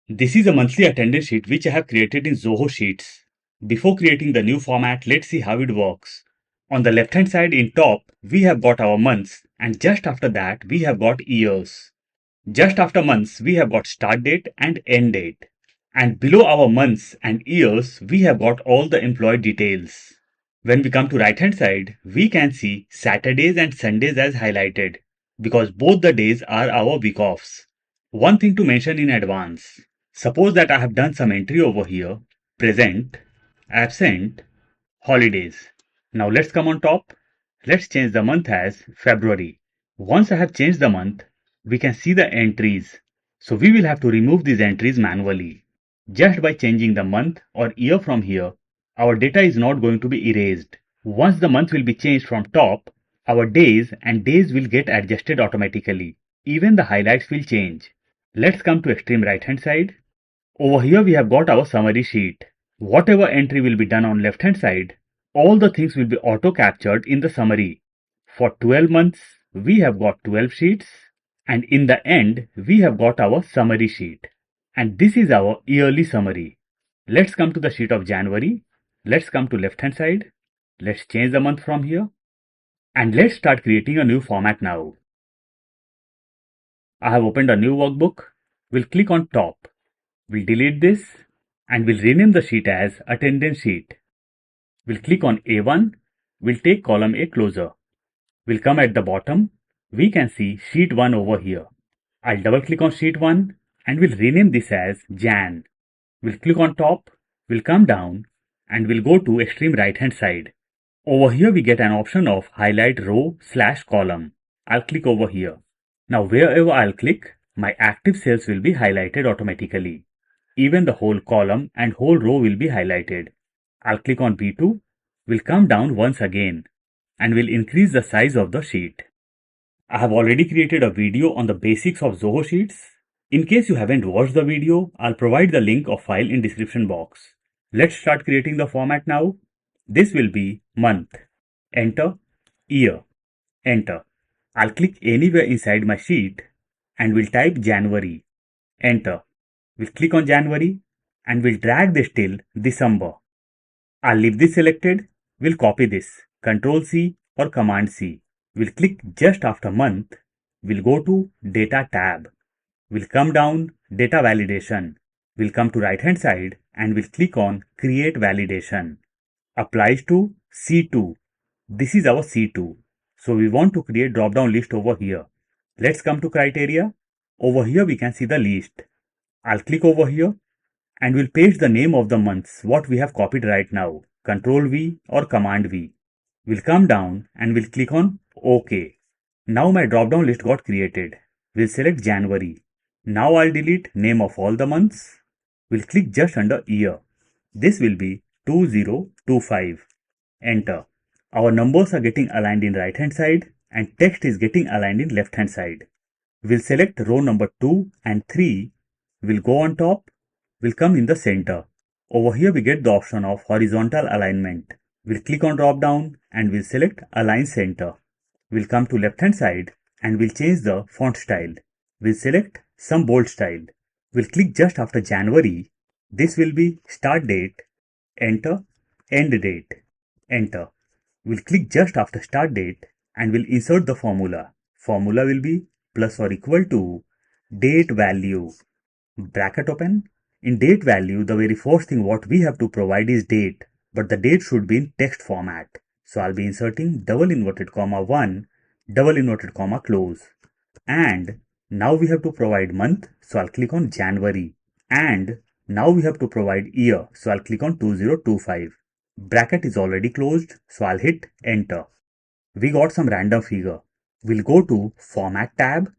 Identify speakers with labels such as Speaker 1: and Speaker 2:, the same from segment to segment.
Speaker 1: This is a monthly attendance sheet which I have created in Zoho Sheets. Before creating the new format, let's see how it works. On the left hand side in top, we have got our months, and just after that we have got years. Just after months, we have got start date and end date. And below our months and years, we have got all the employee details. When we come to right hand side, we can see Saturdays and Sundays as highlighted because both the days are our week offs. One thing to mention in advance. Suppose that I have done some entry over here, present, absent, holidays. Now let's come on top. Let's change the month as February. Once I have changed the month, we can see the entries. So we will have to remove these entries manually. Just by changing the month or year from here, our data is not going to be erased. Once the month will be changed from top, our days and days will get adjusted automatically. Even the highlights will change. Let's come to extreme right hand side. Over here we have got our summary sheet. Whatever entry will be done on left hand side, all the things will be auto captured in the summary. For 12 months, we have got 12 sheets, and in the end, we have got our summary sheet. And this is our yearly summary. Let's come to the sheet of January. Let's come to left hand side. Let's change the month from here. And let's start creating a new format now. I have opened a new workbook. We'll click on top. We'll delete this and we'll rename the sheet as attendance sheet. We'll click on A1. We'll take column A closer. We'll come at the bottom. We can see sheet 1 over here. I'll double click on sheet 1 and we'll rename this as Jan. We'll click on top. We'll come down and we'll go to extreme right hand side. Over here we get an option of highlight row/column. I'll click over here. Now wherever I'll click, my active cells will be highlighted automatically. Even the whole column and whole row will be highlighted. I'll click on B2, we'll come down once again, and we'll increase the size of the sheet. I have already created a video on the basics of Zoho Sheets. In case you haven't watched the video, I'll provide the link of file in description box. Let's start creating the format now. This will be month. Enter. Year. Enter. I'll click anywhere inside my sheet and we'll type January. Enter. We'll click on January and we'll drag this till December. I'll leave this selected. We'll copy this. Ctrl C or Command C. We'll click just after month. We'll go to Data tab. We'll come down Data Validation. We'll come to right hand side and we'll click on Create Validation. Applies to C2. This is our C2. So we want to create drop down list over here. Let's come to criteria. Over here we can see the list. I'll click over here and we'll paste the name of the months what we have copied right now. Ctrl V or Command V. We'll come down and we'll click on OK. Now my drop down list got created. We'll select January. Now I'll delete name of all the months. We'll click just under year. This will be 2025. Enter. Our numbers are getting aligned in right hand side and text is getting aligned in left hand side. We'll select row number 2 and 3. We'll go on top. We'll come in the center. Over here we get the option of horizontal alignment. We'll click on drop down and we'll select align center. We'll come to left hand side and we'll change the font style. We'll select some bold style. We'll click just after January. This will be start date. Enter. End date. Enter. We'll click just after start date and we'll insert the formula. Formula will be plus or equal to date value. Bracket open. In date value, the very first thing what we have to provide is date, but the date should be in text format. So I'll be inserting double inverted comma 1, double inverted comma close. And now we have to provide month, so I'll click on January. And now we have to provide year, so I'll click on 2025. Bracket is already closed, so I'll hit enter. We got some random figure. We'll go to Format tab,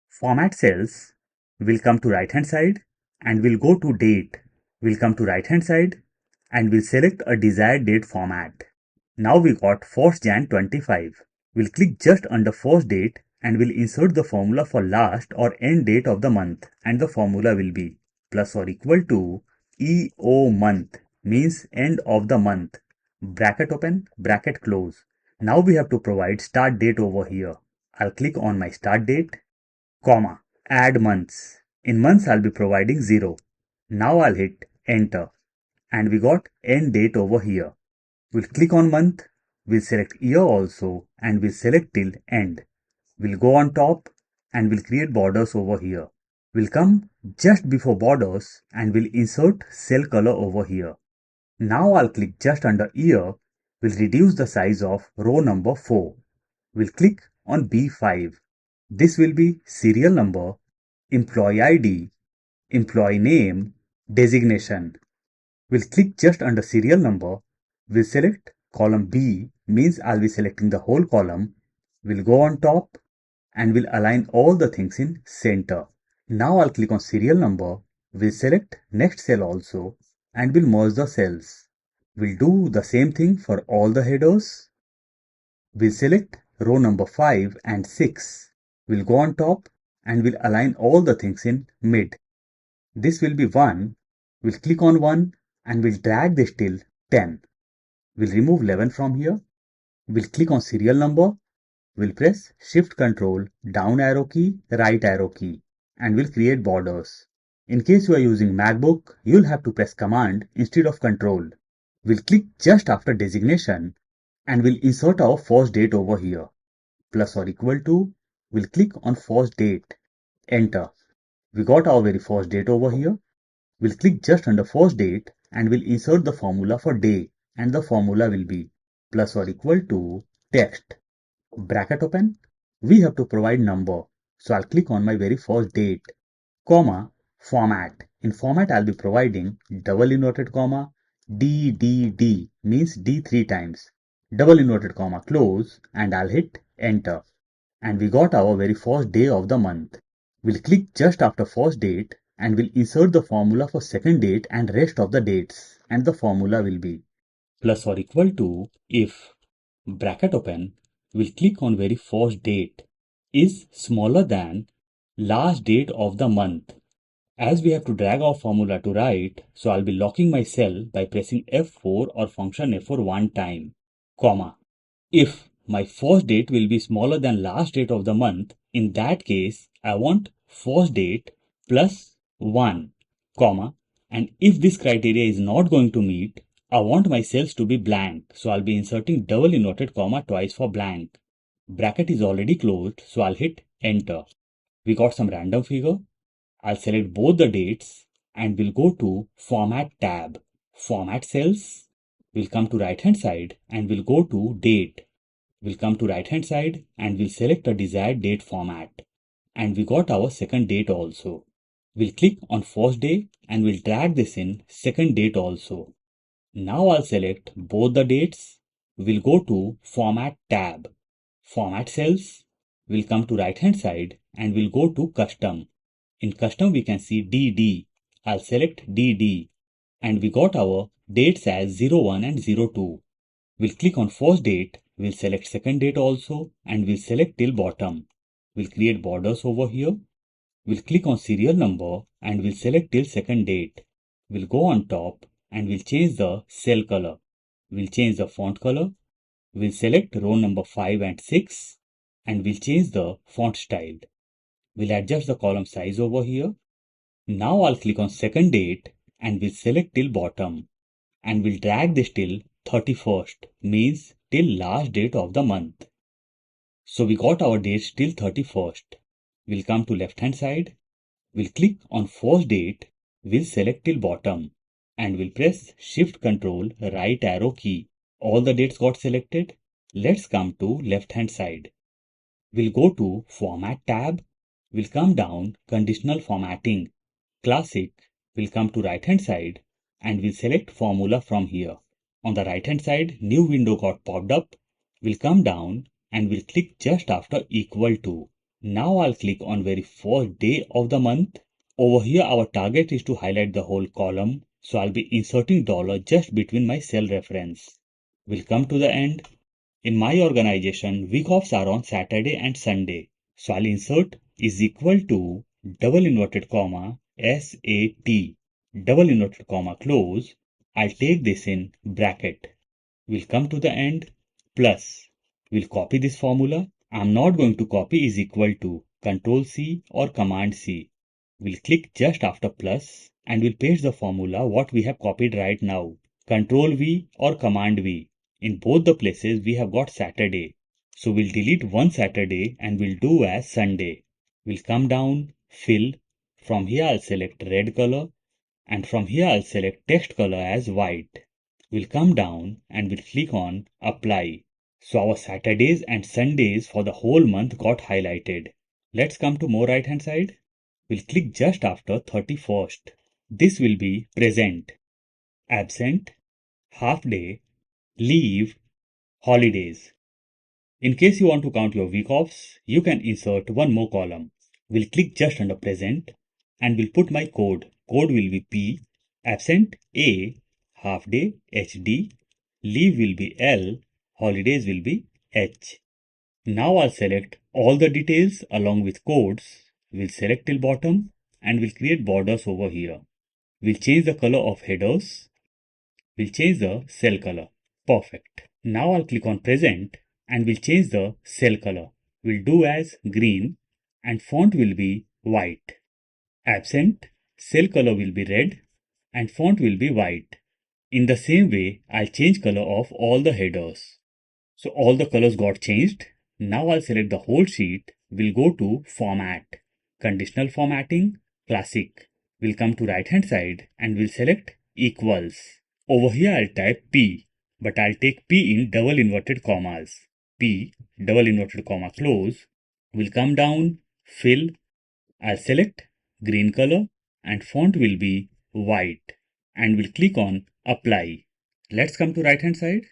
Speaker 1: Format Cells. We'll come to right hand side and we'll go to Date. We'll come to right hand side and we'll select a desired date format. Now we got 1st Jan 25. We'll click just under 1st date and we'll insert the formula for last or end date of the month, and the formula will be plus or equal to EO month, means end of the month. Bracket open, bracket close. Now we have to provide start date over here. I'll click on my start date, comma, add months. In months I'll be providing 0. Now I'll hit enter and we got end date over here. We'll click on month, we'll select year also and we'll select till end. We'll go on top and we'll create borders over here. We'll come just before borders and we'll insert cell color over here. Now I'll click just under year. We'll reduce the size of row number 4. We'll click on B5. This will be serial number, employee ID, employee name, designation. We'll click just under serial number. We'll select column B, means I'll be selecting the whole column. We'll go on top and we'll align all the things in center. Now I'll click on serial number. We'll select next cell also and we'll merge the cells. We'll do the same thing for all the headers. We'll select row number 5 and 6. We'll go on top and we'll align all the things in mid. This will be 1. We'll click on 1 and we'll drag this till 10. We'll remove 11 from here. We'll click on serial number. We'll press Shift Control, down arrow key, right arrow key, and we'll create borders. In case you are using MacBook, you'll have to press Command instead of Control. We'll click just after designation and we'll insert our first date over here. Plus or equal to, we'll click on first date. Enter. We got our very first date over here. We'll click just under first date and we'll insert the formula for day, and the formula will be plus or equal to text. Bracket open. We have to provide number. So I'll click on my very first date, comma, format. In format, I'll be providing double inverted comma, D, means D 3 times. Double inverted comma close and I'll hit enter. And we got our very first day of the month. We'll click just after first date and we'll insert the formula for second date and rest of the dates. And the formula will be plus or equal to if, bracket open, we'll click on very first date is smaller than last date of the month. As we have to drag our formula to right, so I'll be locking my cell by pressing F4 or function F4 one time, comma. If my first date will be smaller than last date of the month, in that case, I want first date plus 1, comma. And if this criteria is not going to meet, I want my cells to be blank, so I'll be inserting double inverted comma twice for blank. Bracket is already closed, so I'll hit enter. We got some random figure. I'll select both the dates and we'll go to Format tab. Format cells. We'll come to right hand side and we'll go to Date. We'll come to right hand side and we'll select a desired date format. And we got our second date also. We'll click on first day and we'll drag this in second date also. Now I'll select both the dates. We'll go to Format tab. Format cells. We'll come to right hand side and we'll go to Custom. In custom, we can see DD. I'll select DD and we got our dates as 01 and 02. We'll click on first date. We'll select second date also and we'll select till bottom. We'll create borders over here. We'll click on serial number and we'll select till second date. We'll go on top and we'll change the cell color. We'll change the font color. We'll select row number 5 and 6 and we'll change the font style. We'll adjust the column size over here. Now I'll click on second date and we'll select till bottom and we'll drag this till 31st, means till last date of the month. So we got our dates till 31st. We'll come to left hand side. We'll click on first date. We'll select till bottom and we'll press Shift Control right arrow key. All the dates got selected. Let's come to left hand side. We'll go to Format tab. We'll come down Conditional Formatting. Classic. We'll come to right hand side and we'll select Formula from here. On the right hand side, new window got popped up. We'll come down and we'll click just after equal to. Now I'll click on very first day of the month. Over here our target is to highlight the whole column. So I'll be inserting dollar just between my cell reference. We'll come to the end. In my organization, week offs are on Saturday and Sunday. So I'll insert is equal to double inverted comma SAT, double inverted comma close. I'll take this in bracket. We'll come to the end, plus. We'll copy this formula. I'm not going to copy is equal to Control C or Command C. We'll click just after plus and we'll paste the formula what we have copied right now. Control V or Command V. In both the places we have got Saturday. So we'll delete one Saturday and we'll do as Sunday. We'll come down, fill. From here I'll select red color and from here I'll select text color as white. We'll come down and we'll click on apply. So our Saturdays and Sundays for the whole month got highlighted. Let's come to more right hand side. We'll click just after 31st. This will be present, absent, half day, leave, holidays. In case you want to count your week offs, you can insert one more column. We'll click just under present and we'll put my code. Code will be P, absent A, half day HD, leave will be L, holidays will be H. Now I'll select all the details along with codes. We'll select till bottom and we'll create borders over here. We'll change the color of headers. We'll change the cell color. Perfect. Now I'll click on present and we'll change the cell color. We'll do as green and font will be white. Absent, cell color will be red and font will be white. In the same way, I'll change color of all the headers. So all the colors got changed. Now I'll select the whole sheet. We'll go to Format, Conditional Formatting, Classic. We'll come to right hand side and we'll select Equals. Over here I'll type P, but I'll take P in double inverted commas. P, double inverted comma, close. We'll come down, fill. I'll select green color and font will be white. And we'll click on apply. Let's come to right hand side.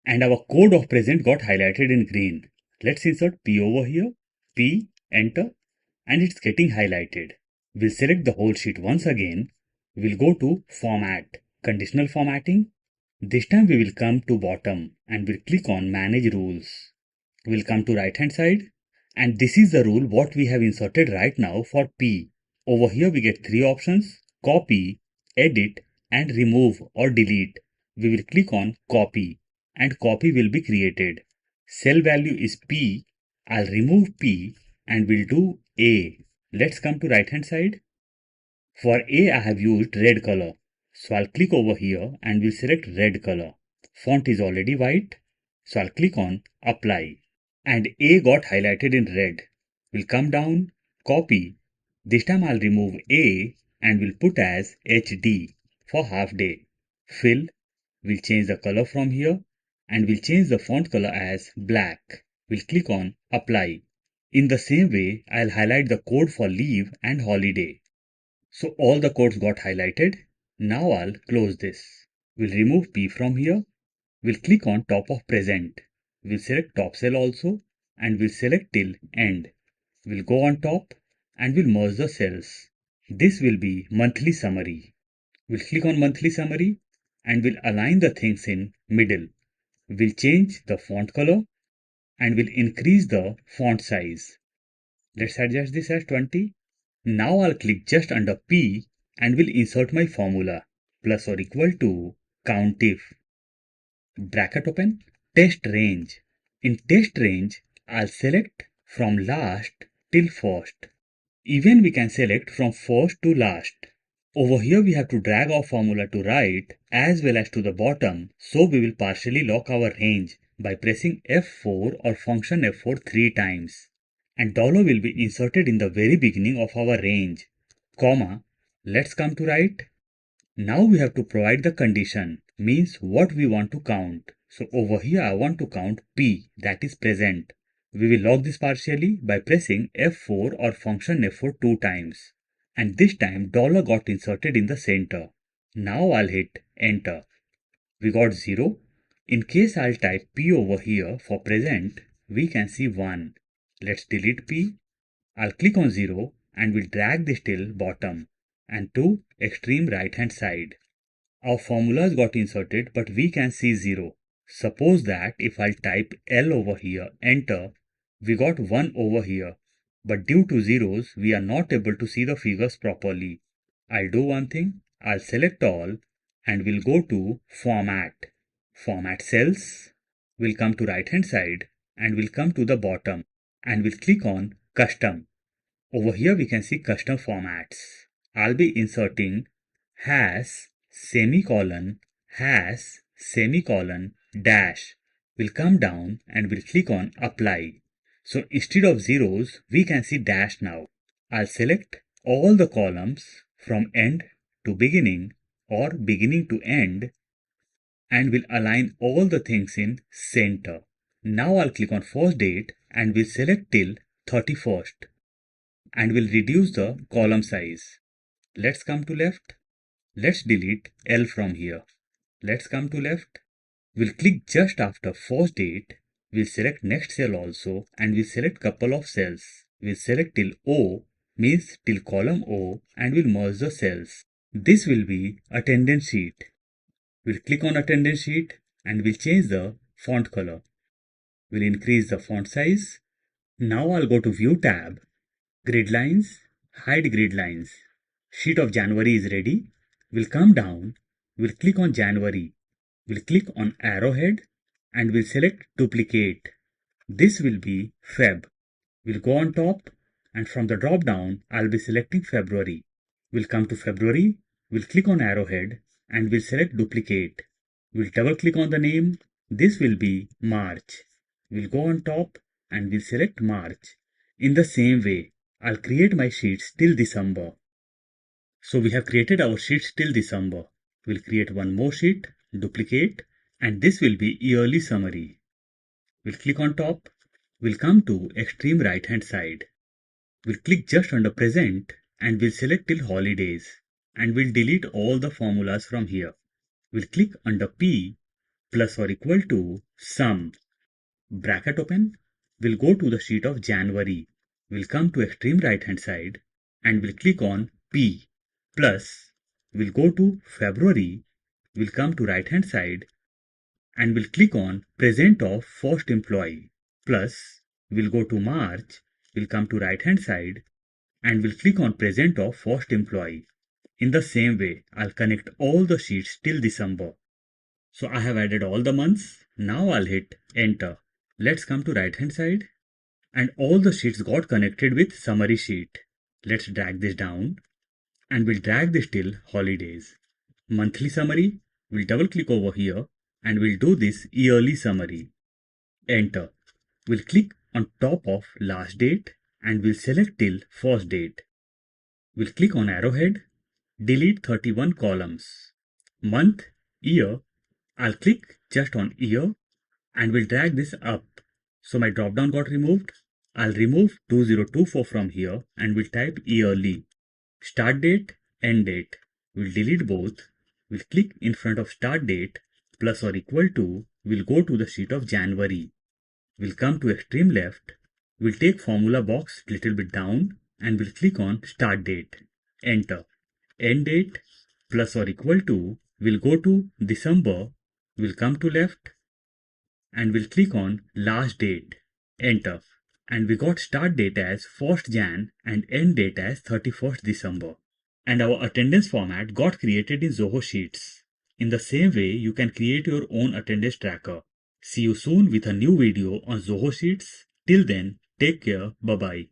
Speaker 1: And our code of present got highlighted in green. Let's insert P over here. P, enter, and it's getting highlighted. We'll select the whole sheet once again. We'll go to Format, Conditional Formatting. This time we will come to bottom and we'll click on Manage Rules. We'll come to right hand side and this is the rule what we have inserted right now for P. Over here we get three options: copy, edit, and remove or delete. We will click on copy and copy will be created. Cell value is P. I'll remove P and we'll do A. Let's come to right hand side. For A I have used red color. So I'll click over here and we'll select red color. Font is already white. So I'll click on apply. And A got highlighted in red. We'll come down, copy. This time I'll remove A and we'll put as HD for half day. Fill. We'll change the color from here and we'll change the font color as black. We'll click on apply. In the same way, I'll highlight the code for leave and holiday. So all the codes got highlighted. Now I'll close this. We'll remove P from here. We'll click on top of present. We'll select top cell also and we'll select till end. We'll go on top and we'll merge the cells. This will be monthly summary. We'll click on monthly summary and we'll align the things in middle. We'll change the font color and we'll increase the font size. Let's adjust this as 20. Now I'll click just under P and will insert my formula plus or equal to countif. Bracket open, test range. In test range, I'll select from last till first. Even we can select from first to last. Over here we have to drag our formula to right as well as to the bottom, so we will partially lock our range by pressing F4 or function F4 3 times. And dollar will be inserted in the very beginning of our range, comma. Let's come to right. Now we have to provide the condition, means what we want to count. So over here I want to count P, that is present. We will log this partially by pressing F4 or function F4 2 times. And this time dollar got inserted in the center. Now I'll hit enter. We got 0. In case I'll type P over here for present, we can see 1. Let's delete P. I'll click on 0 and we'll drag this till bottom and to extreme right hand side. Our formulas got inserted but we can see 0. Suppose that if I'll type L over here, enter, we got 1 over here. But due to zeros, we are not able to see the figures properly. I'll do one thing. I'll select all and we'll go to Format. Format cells. We'll come to right hand side and we'll come to the bottom and we'll click on Custom. Over here we can see custom formats. I'll be inserting #semicolon dash. We'll come down and we'll click on apply. So instead of zeros, we can see dash now. I'll select all the columns from end to beginning or beginning to end and will align all the things in center. Now I'll click on first date and we'll select till 31st and we'll reduce the column size. Let's come to left. Let's delete L from here. Let's come to left. We'll click just after first date. We'll select next cell also and we'll select couple of cells. We'll select till O means till column O and we'll merge the cells. This will be attendance sheet. We'll click on attendance sheet and we'll change the font color. We'll increase the font size. Now I'll go to View tab, Grid Lines, Hide Grid Lines. Sheet of January is ready. We'll come down. We'll click on January. We'll click on arrowhead and we'll select duplicate. This will be Feb. We'll go on top and from the drop down, I'll be selecting February. We'll come to February. We'll click on arrowhead and we'll select duplicate. We'll double click on the name. This will be March. We'll go on top and we'll select March. In the same way, I'll create my sheets till December. So we have created our sheets till December. We'll create one more sheet, duplicate, and this will be yearly summary. We'll click on top. We'll come to extreme right hand side. We'll click just under present and we'll select till holidays and we'll delete all the formulas from here. We'll click under P plus or equal to sum. Bracket open. We'll go to the sheet of January. We'll come to extreme right hand side and we'll click on P plus. We'll go to February. We'll come to right hand side and we'll click on present of first employee. Plus we'll go to March. We'll come to right hand side and we'll click on present of first employee. In the same way, I'll connect all the sheets till December. So I have added all the months. Now I'll hit enter. Let's come to right hand side and all the sheets got connected with summary sheet. Let's drag this down and we'll drag this till holidays. Monthly summary, we'll double click over here and we'll do this yearly summary. Enter. We'll click on top of last date and we'll select till first date. We'll click on arrowhead, delete 31 columns. Month, year, I'll click just on year and we'll drag this up. So my drop down got removed. I'll remove 2024 from here and we'll type yearly. Start date, end date. We'll delete both. We'll click in front of start date plus or equal to. We'll go to the sheet of January. We'll come to extreme left. We'll take formula box little bit down and we'll click on start date. Enter. End date plus or equal to. We'll go to December. We'll come to left and we'll click on last date. Enter. And we got start date as 1st Jan and end date as 31st December. And our attendance format got created in Zoho Sheets. In the same way, you can create your own attendance tracker. See you soon with a new video on Zoho Sheets. Till then, take care. Bye-bye.